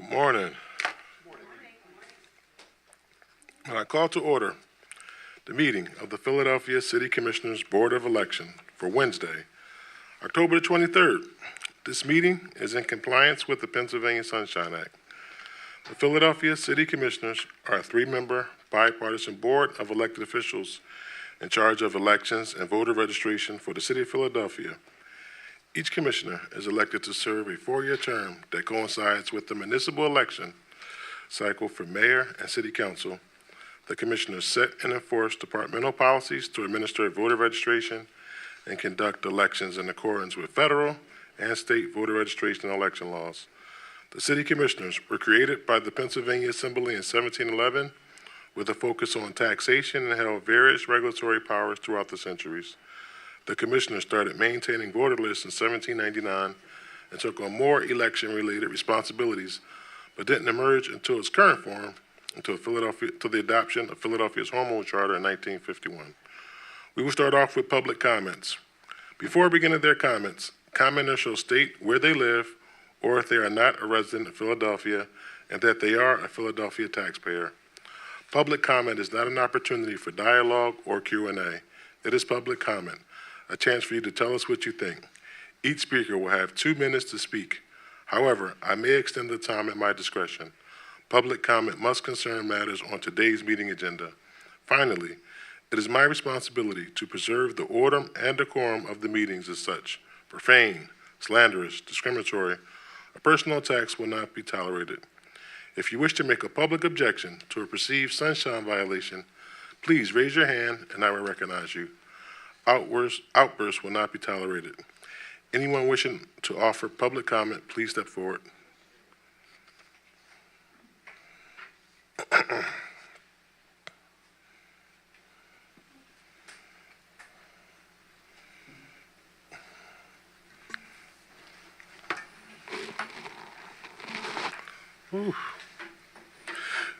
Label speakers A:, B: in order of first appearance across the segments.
A: Good morning. I call to order the meeting of the Philadelphia City Commissioners Board of Election for Wednesday, October the 23rd. This meeting is in compliance with the Pennsylvania Sunshine Act. The Philadelphia City Commissioners are a three-member bipartisan board of elected officials in charge of elections and voter registration for the city of Philadelphia. Each commissioner is elected to serve a four-year term that coincides with the municipal election cycle for mayor and city council. The commissioners set and enforce departmental policies to administer voter registration and conduct elections in accordance with federal and state voter registration and election laws. The city commissioners were created by the Pennsylvania Assembly in 1711 with a focus on taxation and held various regulatory powers throughout the centuries. The commissioners started maintaining voter lists in 1799 and took on more election-related responsibilities, but didn't emerge until its current form, until the adoption of Philadelphia's Home Rule Charter in 1951. We will start off with public comments. Before beginning their comments, commenters shall state where they live or if they are not a resident of Philadelphia and that they are a Philadelphia taxpayer. Public comment is not an opportunity for dialogue or Q&A. It is public comment, a chance for you to tell us what you think. Each speaker will have 2 minutes to speak. However, I may extend the time at my discretion. Public comment must concern matters on today's meeting agenda. Finally, it is my responsibility to preserve the order and decorum of the meetings as such. Profane, slanderous, discriminatory, or personal attacks will not be tolerated. If you wish to make a public objection to a perceived sunshine violation, please raise your hand and I will recognize you. Outbursts will not be tolerated. Anyone wishing to offer public comment, please step forward.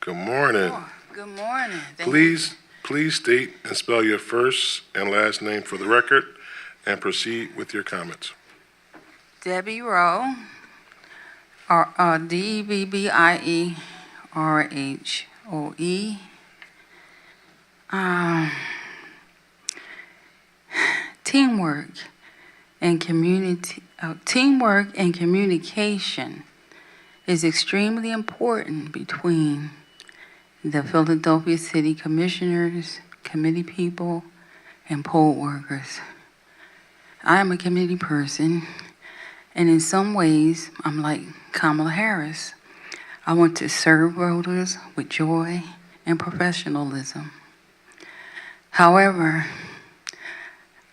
A: Good morning.
B: Good morning.
A: Please state and spell your first and last name for the record and proceed with your comments.
B: Debbie Rhoe, DebbieRhoe. Teamwork and communication is extremely important between the Philadelphia City Commissioners, committee people, and poll workers. I am a committee person, and in some ways, I'm like Kamala Harris. I want to serve voters with joy and professionalism. However,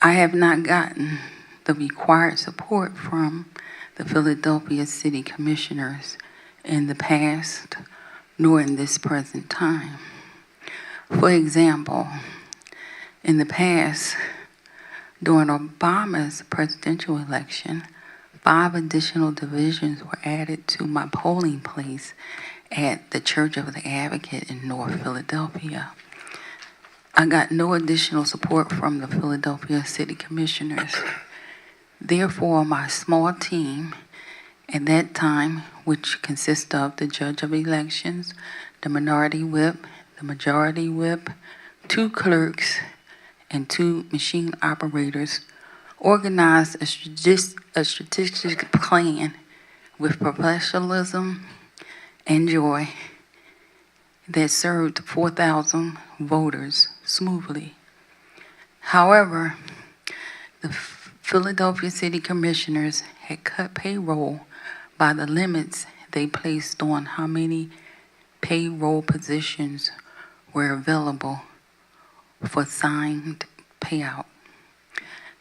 B: I have not gotten the required support from the Philadelphia City Commissioners in the past, nor in this present time. For example, in the past, during Obama's presidential election, 5 additional divisions were added to my polling place at the Church of the Advocate in North Philadelphia. I got no additional support from the Philadelphia City Commissioners. Therefore, my small team at that time, which consists of the judge of elections, the minority whip, the majority whip, 2 clerks, and 2 machine operators, organized a strategic plan with professionalism and joy that served 4,000 voters smoothly. However, the Philadelphia City Commissioners had cut payroll by the limits they placed on how many payroll positions were available for signed payout.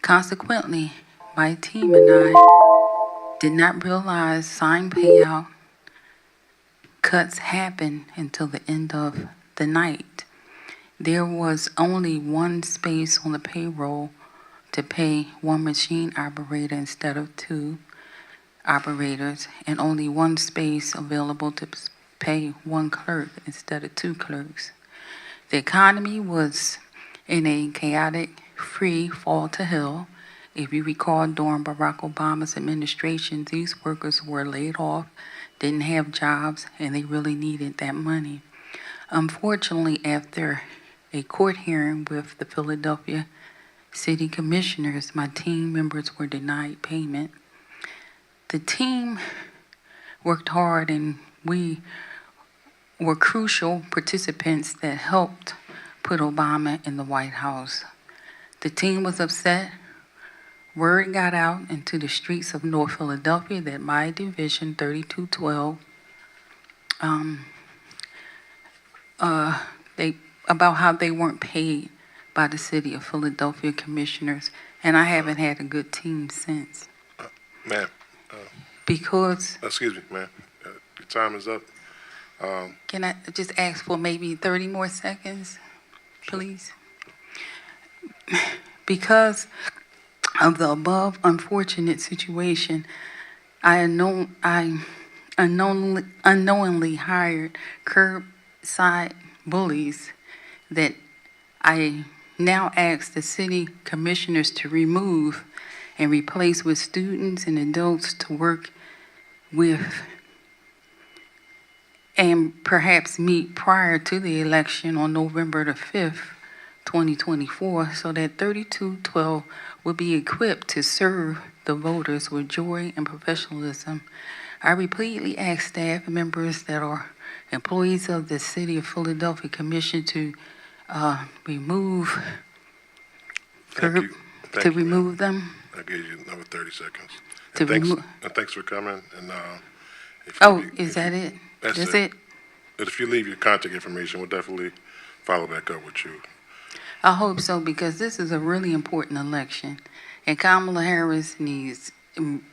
B: Consequently, my team and I did not realize signed payout cuts happened until the end of the night. There was only 1 space on the payroll to pay 1 machine operator instead of 2 operators, and only 1 space available to pay 1 clerk instead of 2 clerks. The economy was in a chaotic free fall to hell, If you recall, during Barack Obama's administration, these workers were laid off, didn't have jobs, and they really needed that money. Unfortunately, after a court hearing with the Philadelphia City Commissioners, my team members were denied payment. The team worked hard, and we were crucial participants that helped put Obama in the White House. The team was upset. Word got out into the streets of North Philadelphia that my division, 3212, about how they weren't paid by the City of Philadelphia Commissioners, and I haven't had a good team since.
A: Ma'am.
B: Because...
A: Excuse me, ma'am. Your time is up.
B: Can I just ask for maybe 30 more seconds, please? Because of the above unfortunate situation, I unknowingly hired curbside bullies that I now ask the city commissioners to remove and replace with students and adults to work with and perhaps meet prior to the election on November the 5th, 2024, so that 3212 will be equipped to serve the voters with joy and professionalism. I repeatedly ask staff members that are employees of the City of Philadelphia Commission to remove remove them.
A: I gave you another 30 seconds.
B: To remove.
A: And thanks for coming. And
B: Is that it? That's it?
A: But if you leave your contact information, we'll definitely follow back up with you.
B: I hope so, because this is a really important election, and Kamala Harris needs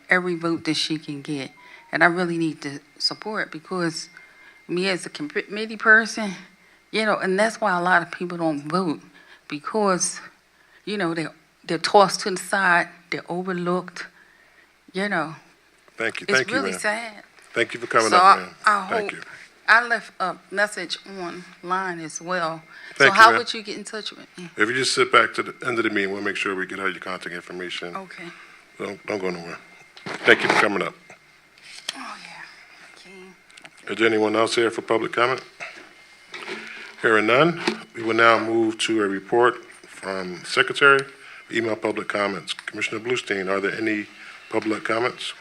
B: every vote that she can get, and I really need to support, because me as a committee person, and that's why a lot of people don't vote, because, they're tossed to the side, they're overlooked,
A: Thank you.
B: It's really sad.
A: Thank you for coming up, ma'am.
B: Thank you. I left a message online as well.
A: Thank
B: so
A: you,
B: how
A: ma'am.
B: would you get in touch with me?
A: If you just sit back to the end of the meeting, we'll make sure we get all your contact information.
B: Okay.
A: Don't go nowhere. Thank you for coming up.
B: Oh, yeah. Okay.
A: Is there anyone else here for public comment? Hearing none, we will now move to a report from Secretary, email public comments. Commissioner Bluestein, are there any public comments?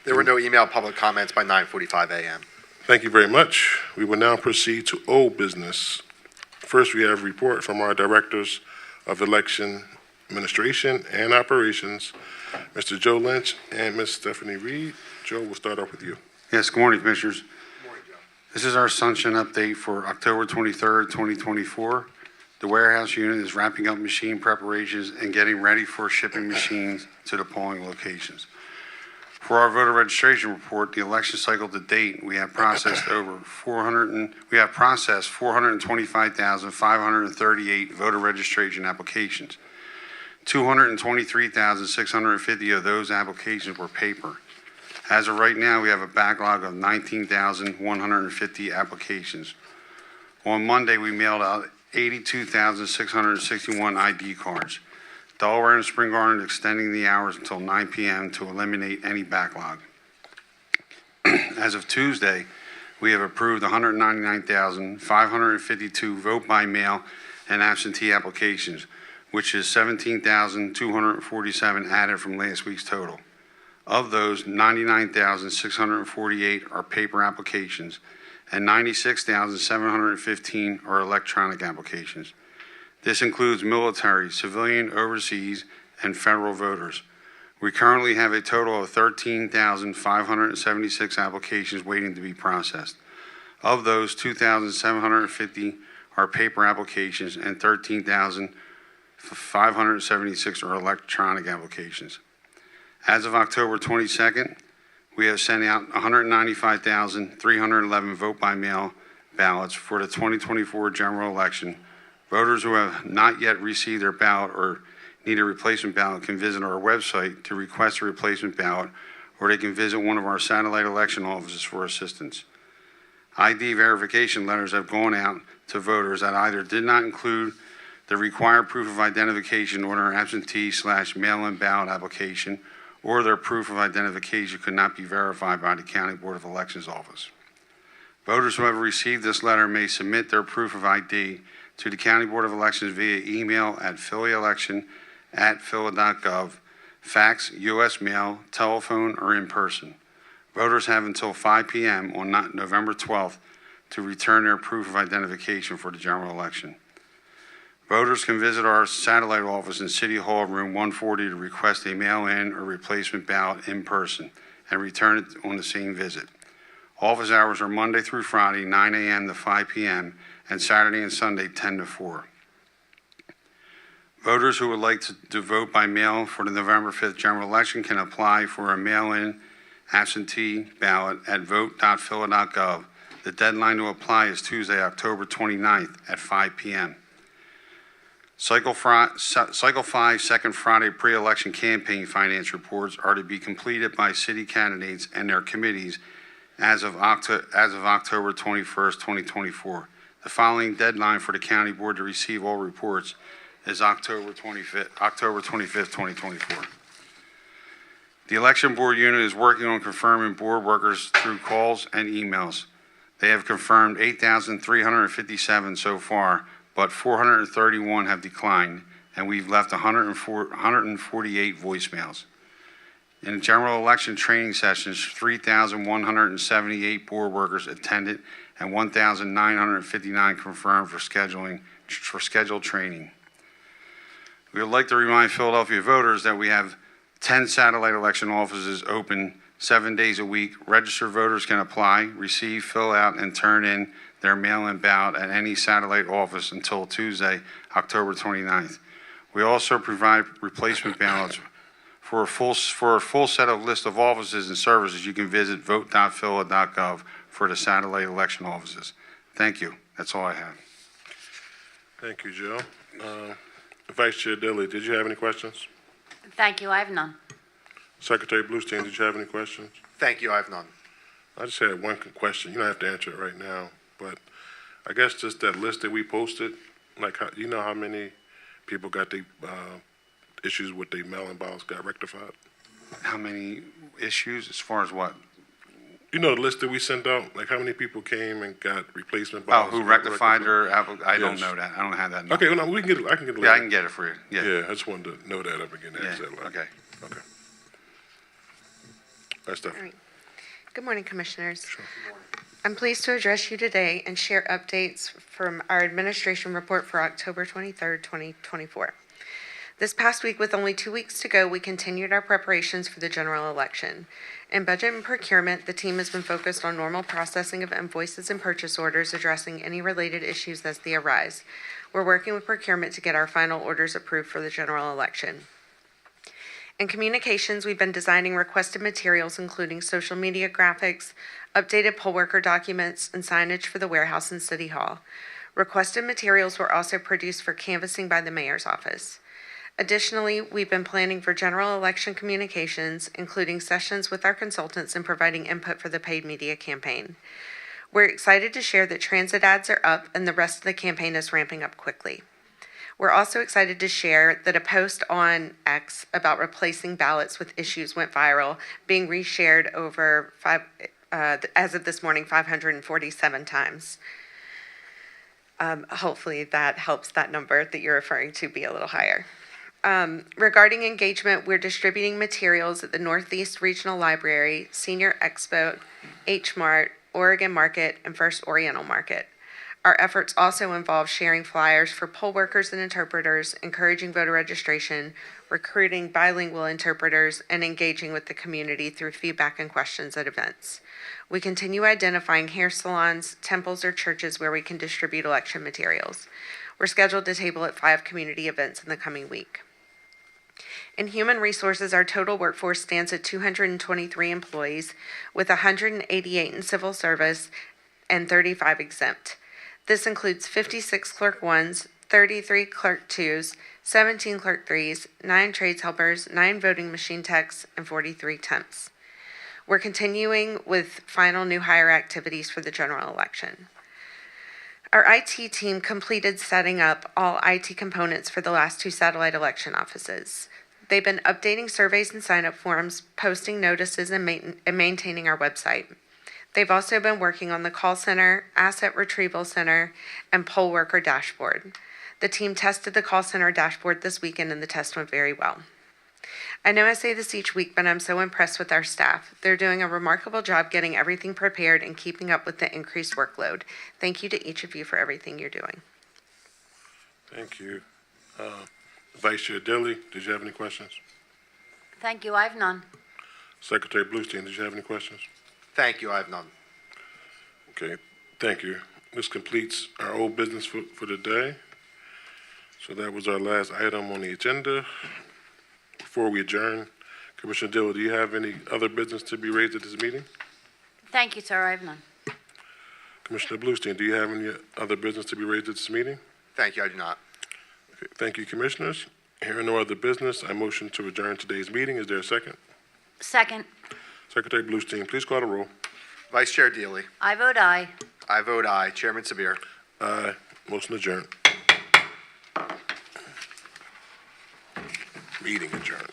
C: There were no email public comments by 9:45 a.m.
A: Thank you very much. We will now proceed to old business. First, we have a report from our Directors of Election Administration and Operations, Mr. Joe Lynch and Ms. Stephanie Reid. Joe, we'll start off with you.
D: Yes, good morning, Commissioners.
C: Good morning, Joe.
D: This is our sunshine update for October 23rd, 2024. The warehouse unit is wrapping up machine preparations and getting ready for shipping machines to the polling locations. For our voter registration report, the election cycle to date, we have processed 425,538 voter registration applications. 223,650 of those applications were paper. As of right now, we have a backlog of 19,150 applications. On Monday, we mailed out 82,661 ID cards. Delaware and Spring Garden extending the hours until 9 p.m. to eliminate any backlog. As of Tuesday, we have approved 199,552 vote by mail and absentee applications, which is 17,247 added from last week's total. Of those, 99,648 are paper applications and 96,715 are electronic applications. This includes military, civilian, overseas, and federal voters. We currently have a total of 13,576 applications waiting to be processed. Of those, 2,750 are paper applications and 13,576 are electronic applications. As of October 22nd, we have sent out 195,311 vote-by-mail ballots for the 2024 general election. Voters who have not yet received their ballot or need a replacement ballot can visit our website to request a replacement ballot, or they can visit one of our satellite election offices for assistance. ID verification letters have gone out to voters that either did not include the required proof of identification on their absentee/mail-in ballot application, or their proof of identification could not be verified by the County Board of Elections office. Voters who have received this letter may submit their proof of ID to the County Board of Elections via email at phillyelection@phila.gov, fax, U.S. mail, telephone, or in person. Voters have until 5 p.m. on November 12th to return their proof of identification for the general election. Voters can visit our satellite office in City Hall, Room 140, to request a mail-in or replacement ballot in person and return it on the same visit. Office hours are Monday through Friday, 9 a.m. to 5 p.m., and Saturday and Sunday, 10 to 4. Voters who would like to vote by mail for the November 5th general election can apply for a mail-in absentee ballot at vote.phila.gov. The deadline to apply is Tuesday, October 29th at 5 p.m. Cycle 5 Second Friday pre-election campaign finance reports are to be completed by city candidates and their committees as of October 21st, 2024. The following deadline for the county board to receive all reports is October 25th, 2024. The election board unit is working on confirming board workers through calls and emails. They have confirmed 8,357 so far, but 431 have declined, and we've left 148 voicemails. In general election training sessions, 3,178 board workers attended and 1,959 confirmed for scheduled training. We would like to remind Philadelphia voters that we have 10 satellite election offices open 7 days a week. Registered voters can apply, receive, fill out, and turn in their mail-in ballot at any satellite office until Tuesday, October 29th. We also provide replacement ballots. For a full set of list of offices and services, you can visit vote.phila.gov for the satellite election offices. Thank you. That's all I have.
A: Thank you, Joe. Vice Chair Deeley, did you have any questions?
E: Thank you. I have none.
A: Secretary Bluestein, did you have any questions?
C: Thank you, I have none.
A: I just had one question. You don't have to answer it right now, but I guess just that list that we posted, like, you know how many people got the issues with the mail-in ballots got rectified?
D: How many issues as far as what?
A: You know the list that we sent out, like how many people came and got replacement ballots?
D: Oh, who rectified their application? I don't
A: Yes.
D: know that. I don't have that number.
A: Okay, well, no, we can get it. I can get it later.
D: Yeah, I can get it for you. Yeah.
A: Yeah, I just wanted to know that up again.
D: Yeah,
A: Ask that later.
D: okay.
A: Okay. That's stuff.
F: All right. Good morning, Commissioners. I'm pleased to address you today and share updates from our administration report for October 23rd, 2024. This past week, with only 2 weeks to go, we continued our preparations for the general election. In budget and procurement, the team has been focused on normal processing of invoices and purchase orders, addressing any related issues as they arise. We're working with procurement to get our final orders approved for the general election. In communications, we've been designing requested materials, including social media graphics, updated poll worker documents, and signage for the warehouse and City Hall. Requested materials were also produced for canvassing by the mayor's office. Additionally, we've been planning for general election communications, including sessions with our consultants and providing input for the paid media campaign. We're excited to share that transit ads are up and the rest of the campaign is ramping up quickly. We're also excited to share that a post on X about replacing ballots with issues went viral, being reshared over as of this morning, 547 times. Hopefully that helps that number that you're referring to be a little higher. Regarding engagement, we're distributing materials at the Northeast Regional Library, Senior Expo, H Mart, Oregon Market, and First Oriental Market. Our efforts also involve sharing flyers for poll workers and interpreters, encouraging voter registration, recruiting bilingual interpreters, and engaging with the community through feedback and questions at events. We continue identifying hair salons, temples, or churches where we can distribute election materials. We're scheduled to table at 5 community events in the coming week. In human resources, our total workforce stands at 223 employees, with 188 in civil service and 35 exempt. This includes 56 clerk 1s, 33 clerk 2s, 17 clerk 3s, 9 trades helpers, 9 voting machine techs, and 43 temps. We're continuing with final new hire activities for the general election. Our IT team completed setting up all IT components for the last 2 satellite election offices. They've been updating surveys and sign-up forms, posting notices, and maintaining our website. They've also been working on the call center, asset retrieval center, and poll worker dashboard. The team tested the call center dashboard this weekend, and the test went very well. I know I say this each week, but I'm so impressed with our staff. They're doing a remarkable job getting everything prepared and keeping up with the increased workload. Thank you to each of you for everything you're doing.
A: Thank you. Vice Chair Deeley, did you have any questions?
E: Thank you, I have none.
A: Secretary Bluestein, did you have any questions?
C: Thank you, I have none.
A: Okay, thank you. This completes our old business for the day. So that was our last item on the agenda. Before we adjourn, Commissioner Deeley, do you have any other business to be raised at this meeting?
E: Thank you, sir, I have none.
A: Commissioner Bluestein, do you have any other business to be raised at this meeting?
C: Thank you, I do not.
A: Okay, thank you, Commissioners. Hearing no other business, I motion to adjourn today's meeting. Is there a second?
E: Second,
A: Secretary Bluestein, please call the roll.
C: Vice Chair Deeley.
E: I vote aye.
C: I vote aye. Chairman Sabir.
A: Aye. Motion adjourned. Meeting adjourned.